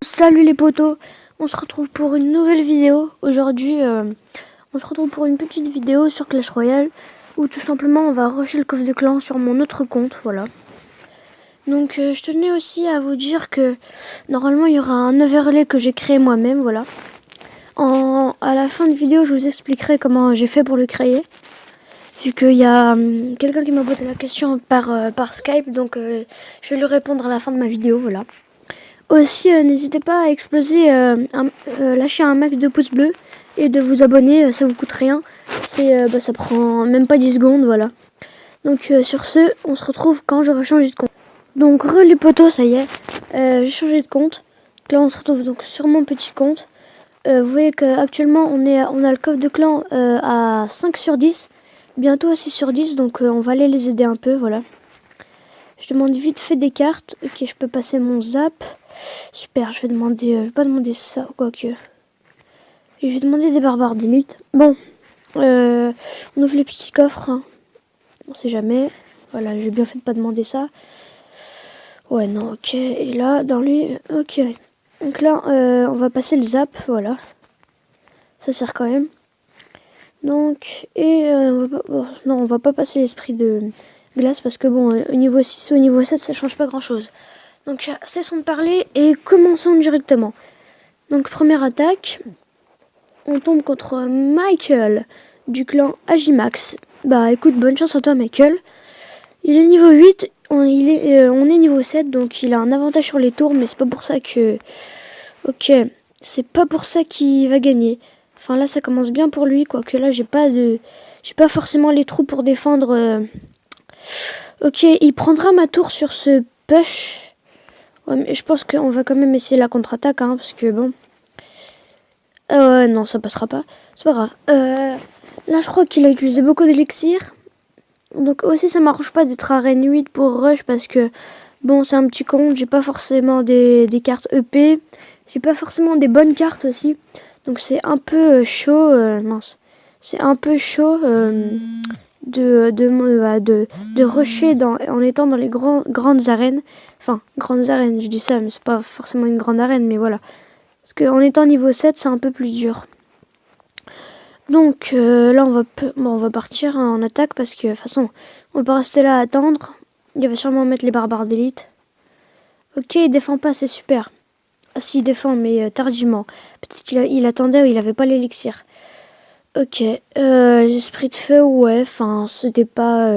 Salut les potos, on se retrouve pour une nouvelle vidéo. Aujourd'hui, on se retrouve pour une petite vidéo sur Clash Royale où tout simplement on va rusher le coffre de clan sur mon autre compte, voilà. Donc je tenais aussi à vous dire que normalement il y aura un overlay que j'ai créé moi-même, voilà. À la fin de vidéo, je vous expliquerai comment j'ai fait pour le créer. Vu qu'il y a quelqu'un qui m'a posé la question par Skype, donc je vais lui répondre à la fin de ma vidéo, voilà. Aussi, n'hésitez pas à lâcher un max de pouces bleus et de vous abonner, ça vous coûte rien. Ça prend même pas 10 secondes, voilà. Donc sur ce, on se retrouve quand j'aurai changé de compte. Donc les potos, ça y est, j'ai changé de compte. Là on se retrouve donc sur mon petit compte. Vous voyez qu'actuellement on a le coffre de clan à 5 sur 10, bientôt à 6 sur 10, donc on va aller les aider un peu, voilà. Je demande vite fait des cartes. Ok, je peux passer mon zap. Super, je vais pas demander ça, quoique. Et je vais demander des barbares d'élite. Bon, on ouvre les petits coffres, hein. On sait jamais. Voilà, j'ai bien fait de pas demander ça. Ouais, non, ok. Et là, dans les... Ok. Donc là, on va passer le zap, voilà. Ça sert quand même. Donc, on va pas passer l'esprit de glace parce que bon, au niveau 6 ou au niveau 7, ça change pas grand chose. Donc, cessons de parler et commençons directement. Donc, première attaque. On tombe contre Michael du clan Agimax. Bah, écoute, bonne chance à toi, Michael. Il est niveau 8, on est niveau 7, donc il a un avantage sur les tours, mais c'est pas pour ça que... Ok, c'est pas pour ça qu'il va gagner. Enfin, là, ça commence bien pour lui, quoique là, j'ai pas forcément les trous pour défendre... Ok, il prendra ma tour sur ce push. Ouais, mais je pense qu'on va quand même essayer la contre-attaque, hein, parce que bon... non, ça passera pas. C'est pas grave. Là, je crois qu'il a utilisé beaucoup d'élixir. Donc aussi, ça m'arrange pas d'être arène 8 pour rush parce que, bon, c'est un petit compte. J'ai pas forcément des cartes EP. J'ai pas forcément des bonnes cartes aussi. Donc c'est un peu chaud. Mince. C'est un peu chaud de rusher en étant dans les grandes arènes. Enfin, grandes arènes, je dis ça, mais c'est pas forcément une grande arène, mais voilà. Parce qu'en étant niveau 7, c'est un peu plus dur. Donc là, on va partir en attaque parce que de toute façon, on va pas rester là à attendre. Il va sûrement mettre les barbares d'élite. Ok, il défend pas, c'est super. Ah si, il défend, mais tardivement. Peut-être qu'il attendait ou il avait pas l'élixir. Ok, les esprits de feu, ouais, enfin, c'était pas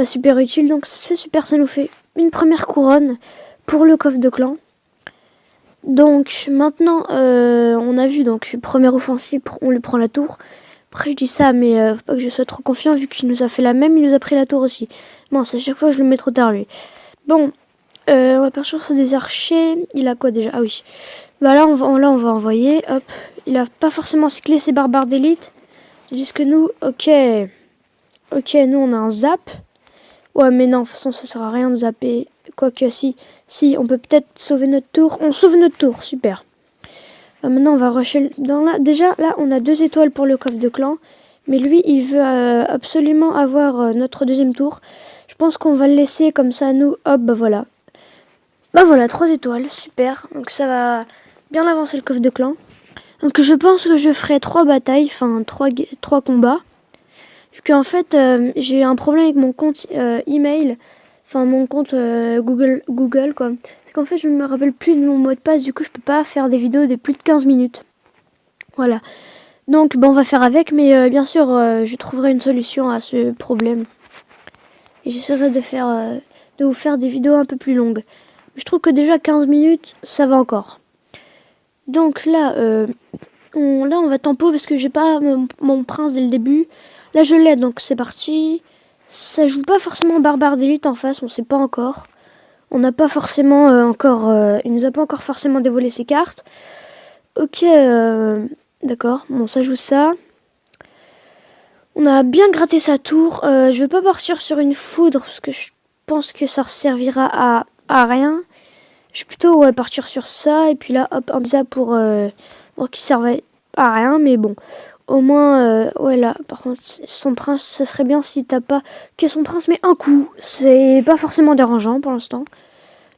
super utile. Donc c'est super, ça nous fait une première couronne pour le coffre de clan. Donc maintenant, on a vu, donc première offensive, on lui prend la tour. Après je dis ça, mais faut pas que je sois trop confiant vu qu'il nous a fait la même, il nous a pris la tour aussi. Bon, c'est à chaque fois je le mets trop tard lui. Bon, on va partir sur des archers. Il a quoi déjà? Ah oui. Bah là on va envoyer, hop. Il a pas forcément cyclé ses barbares d'élite. Tandis que nous, ok. Ok, nous on a un zap. Ouais mais non, de toute façon ça sert à rien de zapper. Quoique si, on peut peut-être sauver notre tour. On sauve notre tour, super. Maintenant, on va rusher déjà, là, on a 2 étoiles pour le coffre de clan. Mais lui, il veut absolument avoir notre deuxième tour. Je pense qu'on va le laisser comme ça, nous. Hop, bah voilà. Bah voilà, 3 étoiles, super. Donc ça va bien avancer le coffre de clan. Donc je pense que je ferai 3 batailles, enfin 3 combats. Vu qu'en fait, j'ai un problème avec mon compte email. Enfin, mon compte Google, quoi. C'est qu'en fait, je ne me rappelle plus de mon mot de passe. Du coup, je peux pas faire des vidéos de plus de 15 minutes. Voilà. Donc, bon, on va faire avec. Mais bien sûr, je trouverai une solution à ce problème. Et j'essaierai de vous faire des vidéos un peu plus longues. Je trouve que déjà 15 minutes, ça va encore. Donc là, on va tempo parce que j'ai pas mon prince dès le début. Là, je l'ai, donc c'est parti. Ça joue pas forcément barbare d'élite en face, on sait pas encore. On n'a pas forcément il nous a pas encore forcément dévoilé ses cartes. Ok, d'accord, bon ça joue ça. On a bien gratté sa tour. Je vais pas partir sur une foudre parce que je pense que ça servira à rien. Je vais plutôt partir sur ça et puis là hop un ça pour qui servait à rien, mais bon. Au moins, ouais là, par contre, son prince, ça serait bien si t'as pas que son prince met un coup. C'est pas forcément dérangeant pour l'instant.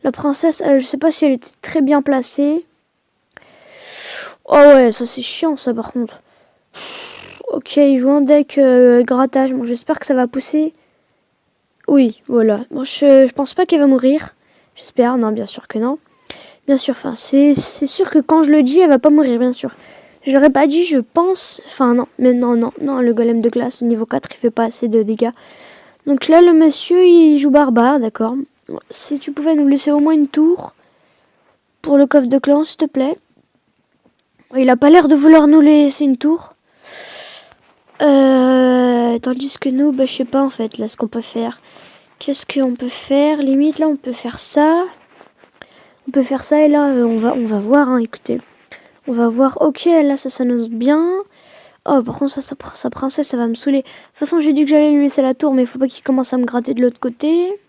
La princesse, je sais pas si elle était très bien placée. Oh ouais, ça c'est chiant ça par contre. Ok, il joue un deck grattage. Bon, j'espère que ça va pousser. Oui, voilà. Bon, je pense pas qu'elle va mourir. J'espère, non, bien sûr que non. Bien sûr, enfin, c'est sûr que quand je le dis, elle va pas mourir, bien sûr. J'aurais pas dit, je pense. Enfin, non, mais non, le golem de glace, niveau 4, il fait pas assez de dégâts. Donc là, le monsieur, il joue barbare, d'accord. Si tu pouvais nous laisser au moins une tour pour le coffre de clan, s'il te plaît. Il a pas l'air de vouloir nous laisser une tour. Tandis que nous, bah, je sais pas en fait, là, ce qu'on peut faire. Qu'est-ce qu'on peut faire? Limite, là, on peut faire ça. On peut faire ça et là, on va voir, hein, écoutez. On va voir, ok, là, ça s'annonce bien. Oh, par contre, sa princesse, ça va me saouler. De toute façon, j'ai dit que j'allais lui laisser la tour, mais il faut pas qu'il commence à me gratter de l'autre côté.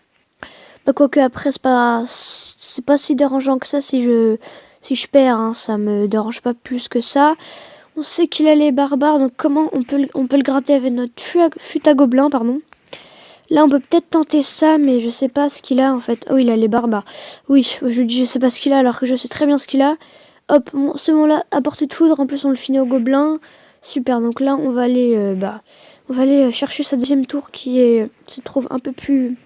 Bah, quoique, après, c'est pas si dérangeant que ça si je perds, hein, ça me dérange pas plus que ça. On sait qu'il a les barbares, donc comment on peut le gratter avec notre fut à gobelin, pardon. Là, on peut peut-être tenter ça, mais je sais pas ce qu'il a en fait. Oh, il a les barbares. Oui, je dis je sais pas ce qu'il a alors que je sais très bien ce qu'il a. Hop, bon, ce moment-là, à portée de foudre. En plus, on le finit au gobelin. Super. Donc là, on va aller chercher sa deuxième tour qui se trouve un peu plus,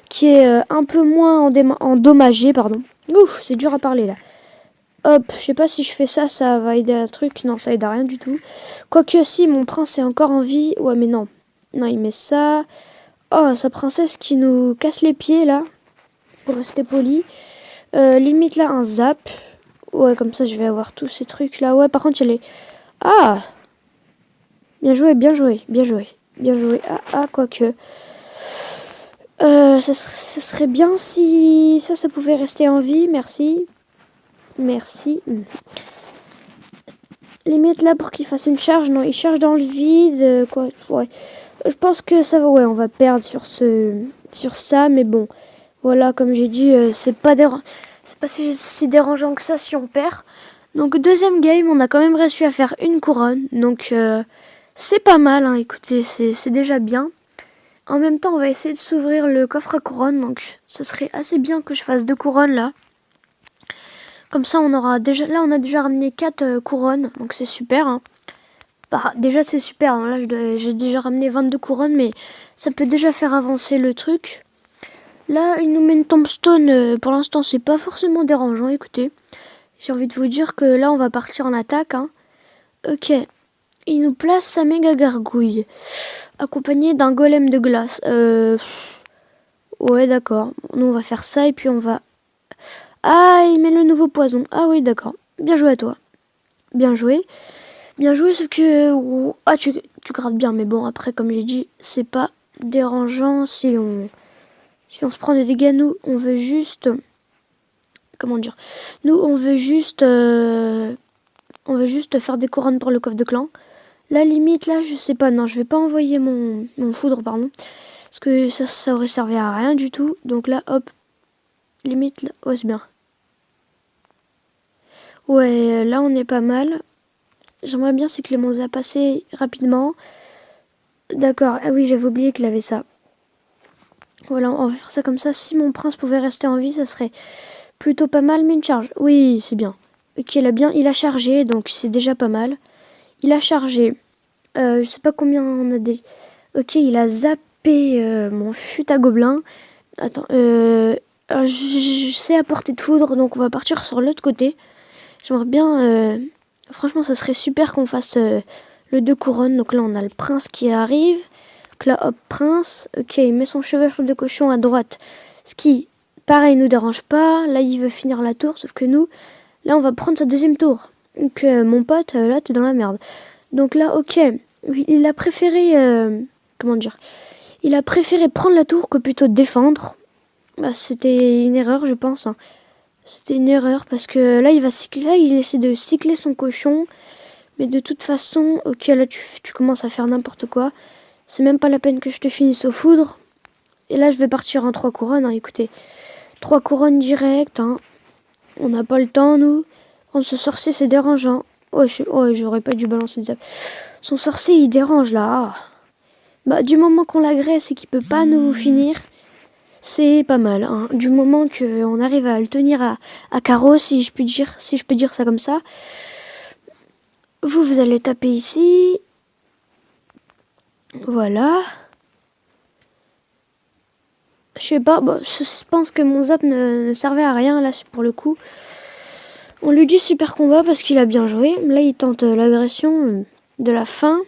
qui est un peu moins endommagée, pardon. Ouf, c'est dur à parler là. Hop, je sais pas si je fais ça, ça va aider à un truc. Non, ça aide à rien du tout. Quoique si, mon prince est encore en vie. Ouais, mais non. Non, il met ça. Oh, sa princesse qui nous casse les pieds, là. Pour rester poli. Limite, là, un zap. Ouais, comme ça, je vais avoir tous ces trucs-là. Ouais, par contre, il y a les... Ah! Bien joué, bien joué, bien joué. Bien joué. Quoique. Ça serait bien si ça pouvait rester en vie. Merci. Merci. Limite, là, pour qu'il fasse une charge. Non, il charge dans le vide. Quoi. Ouais. Je pense que ça va, ouais, on va perdre sur ça, mais bon, voilà, comme j'ai dit, c'est pas si dérangeant que ça si on perd. Donc deuxième game, on a quand même réussi à faire une couronne, donc c'est pas mal, hein, écoutez, c'est déjà bien. En même temps, on va essayer de s'ouvrir le coffre à couronne, donc ce serait assez bien que je fasse 2 couronnes là. Comme ça, on a déjà ramené 4 couronnes, donc c'est super, hein. Bah, déjà c'est super, hein. Là j'ai déjà ramené 22 couronnes, mais ça peut déjà faire avancer le truc. Là il nous met une tombstone, pour l'instant c'est pas forcément dérangeant, écoutez. J'ai envie de vous dire que là on va partir en attaque, hein. Ok, il nous place sa méga gargouille, accompagné d'un golem de glace. Ouais d'accord, nous on va faire ça et puis on va... Ah, il met le nouveau poison, ah oui d'accord, bien joué à toi, bien joué. Bien joué, sauf que... Ah, tu grattes bien, mais bon, après, comme j'ai dit, c'est pas dérangeant si on se prend des dégâts. Nous, on veut juste... Comment dire? Nous, on veut juste faire des couronnes pour le coffre de clan. La limite, là, je sais pas. Non, je vais pas envoyer mon foudre, pardon. Parce que ça aurait servi à rien du tout. Donc là, hop. Limite, là. Ouais, c'est bien. Ouais, là, on est pas mal. J'aimerais bien si Clémenza passait rapidement. D'accord, ah oui, j'avais oublié qu'il avait ça. Voilà, on va faire ça comme ça. Si mon prince pouvait rester en vie, ça serait plutôt pas mal. Mais une charge, oui, c'est bien. Ok, il a chargé, donc c'est déjà pas mal. Il a chargé. Je sais pas combien on a des... Ok, il a zappé mon fut à gobelin. Attends, je sais à portée de foudre, donc on va partir sur l'autre côté. J'aimerais bien... franchement, ça serait super qu'on fasse le 2 couronnes. Donc là, on a le prince qui arrive. Donc là, hop, prince. Ok, il met son cheval de cochon à droite. Ce qui, pareil, nous dérange pas. Là, il veut finir la tour, sauf que nous, là, on va prendre sa deuxième tour. Donc, mon pote, là, t'es dans la merde. Donc là, ok, il a préféré... comment dire? Il a préféré prendre la tour que plutôt défendre. Bah, c'était une erreur, je pense, hein. C'était une erreur parce que là, il essaie de cycler son cochon. Mais de toute façon, ok, là, tu commences à faire n'importe quoi. C'est même pas la peine que je te finisse au foudre. Et là, je vais partir en 3 couronnes, hein, écoutez. 3 couronnes directes, hein. On n'a pas le temps, nous. Ce sorcier, c'est dérangeant. Oh, j'aurais pas dû balancer des zap. Son sorcier, il dérange, là. Ah. Bah, du moment qu'on l'agresse et qu'il peut pas nous finir... c'est pas mal, hein. Du moment qu'on arrive à le tenir à carreau, si je peux dire ça comme ça. Vous allez taper ici. Voilà. Je sais pas, bon, je pense que mon zap ne servait à rien là pour le coup. On lui dit super combat parce qu'il a bien joué. Là il tente l'agression de la fin.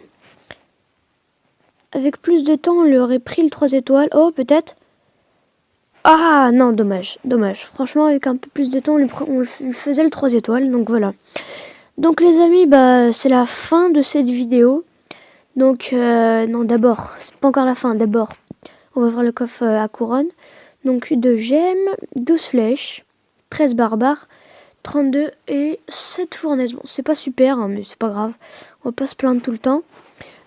Avec plus de temps on lui aurait pris le 3 étoiles. Oh peut-être. Ah non, dommage. Franchement avec un peu plus de temps on lui faisait le 3 étoiles. Donc voilà. Donc les amis, bah c'est la fin de cette vidéo. Donc non, d'abord, c'est pas encore la fin. D'abord on va voir le coffre à couronne. Donc 2 gemmes, 12 flèches, 13 barbares, 32 et 7 fournaises. Bon, c'est pas super, hein, mais c'est pas grave. On va pas se plaindre tout le temps.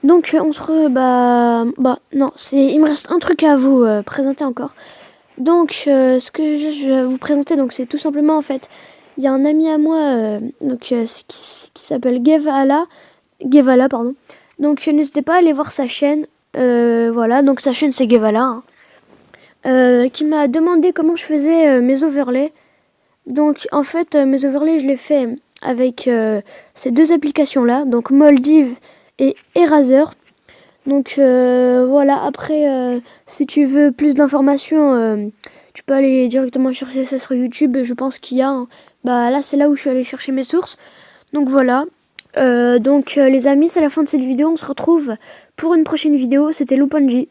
Donc on se non, il me reste un truc à vous présenter encore. Donc ce que je vais vous présenter, donc c'est tout simplement en fait, il y a un ami à moi qui s'appelle Gevala, pardon. Donc n'hésitez pas à aller voir sa chaîne. Voilà, donc sa chaîne c'est Gevala, hein. Qui m'a demandé comment je faisais mes overlays. Donc en fait mes overlays je les fais avec ces deux applications là, donc Moldiv et Eraser. Donc voilà, après si tu veux plus d'informations tu peux aller directement chercher ça sur YouTube, je pense qu'il y a, hein. Bah là c'est là où je suis allée chercher mes sources. Donc voilà, les amis, c'est la fin de cette vidéo, on se retrouve pour une prochaine vidéo. C'était Loupanji.